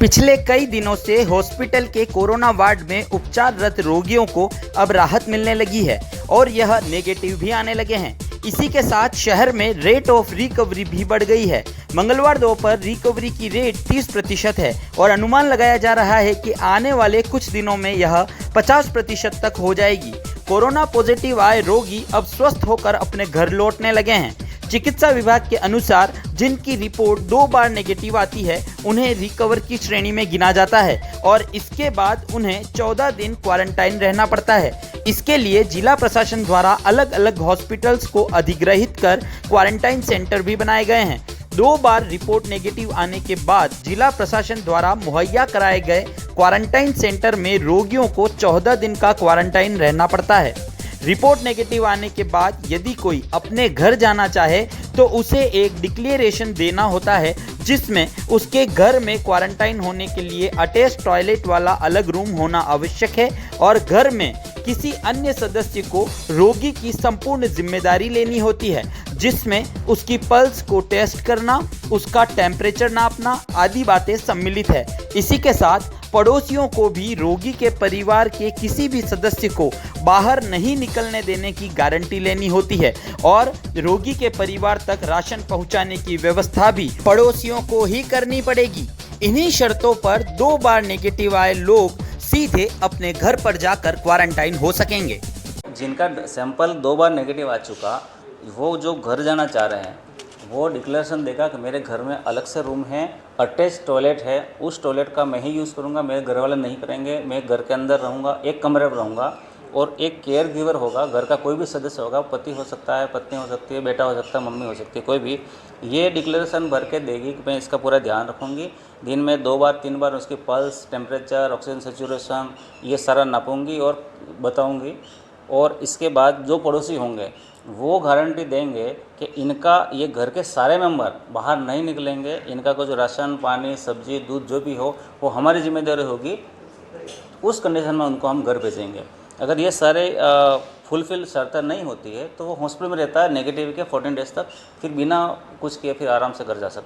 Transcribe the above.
पिछले कई दिनों से हॉस्पिटल के कोरोना वार्ड में उपचाररत रोगियों को अब राहत मिलने लगी है और यह नेगेटिव भी आने लगे हैं। इसी के साथ शहर में रेट ऑफ रिकवरी भी बढ़ गई है। मंगलवार दोपहर रिकवरी की रेट 30% है और अनुमान लगाया जा रहा है कि आने वाले कुछ दिनों में यह 50% तक हो जाएगी। कोरोना पॉजिटिव आए रोगी अब स्वस्थ होकर अपने घर लौटने लगे हैं। चिकित्सा विभाग के अनुसार जिनकी रिपोर्ट 2 बार नेगेटिव आती है उन्हें रिकवर की श्रेणी में गिना जाता है और इसके बाद उन्हें 14 दिन क्वारंटाइन रहना पड़ता है। इसके लिए जिला प्रशासन द्वारा अलग अलग हॉस्पिटल्स को अधिग्रहित कर क्वारंटाइन सेंटर भी बनाए गए हैं। 2 बार रिपोर्ट नेगेटिव आने के बाद जिला प्रशासन द्वारा मुहैया कराए गए क्वारंटाइन सेंटर में रोगियों को 14 दिन का क्वारंटाइन रहना पड़ता है। रिपोर्ट नेगेटिव आने के बाद यदि कोई अपने घर जाना चाहे तो उसे एक डिक्लेरेशन देना होता है जिसमें उसके घर में क्वारंटाइन होने के लिए अटैच टॉयलेट वाला अलग रूम होना आवश्यक है और घर में किसी अन्य सदस्य को रोगी की संपूर्ण जिम्मेदारी लेनी होती है, जिसमें उसकी पल्स को टेस्ट करना, उसका टेम्परेचर नापना आदि बातें सम्मिलित है। इसी के साथ पड़ोसियों को भी रोगी के परिवार के किसी भी सदस्य को बाहर नहीं निकलने देने की गारंटी लेनी होती है और रोगी के परिवार तक राशन पहुंचाने की व्यवस्था भी पड़ोसियों को ही करनी पड़ेगी। इन्हीं शर्तों पर 2 बार नेगेटिव आए लोग सीधे अपने घर पर जाकर क्वारंटाइन हो सकेंगे। जिनका सैंपल 2 बार नेगेटिव आ चुका, वो जो घर जाना चाह रहे हैं वो डिक्लेरेशन देगा कि मेरे घर में अलग से रूम है, अटैच टॉयलेट है, उस टॉयलेट का मैं ही यूज़ करूँगा, मेरे घर वाले नहीं करेंगे, मैं घर के अंदर रहूँगा, एक कमरे में रहूँगा और एक केयर गिवर होगा, घर का कोई भी सदस्य होगा, पति हो सकता है, पत्नी हो सकती है, बेटा हो सकता है, मम्मी हो सकती है, कोई भी ये डिक्लेरेशन भर के देगी कि मैं इसका पूरा ध्यान रखूँगी। दिन में 2 बार 3 बार उसकी पल्स, टेम्परेचर, ऑक्सीजन सेचुरेशन ये सारा नापूंगी और बताऊँगी। और इसके बाद जो पड़ोसी होंगे वो गारंटी देंगे कि इनका ये घर के सारे मेंबर बाहर नहीं निकलेंगे, इनका कुछ राशन, पानी, सब्जी, दूध जो भी हो वो हमारी जिम्मेदारी होगी। उस कंडीशन में उनको हम घर भेजेंगे। अगर ये सारे फुलफिल शर्तें नहीं होती है तो वो हॉस्पिटल में रहता है नेगेटिव के 14 डेज तक, फिर बिना कुछ किए फिर आराम से घर जा सकता है।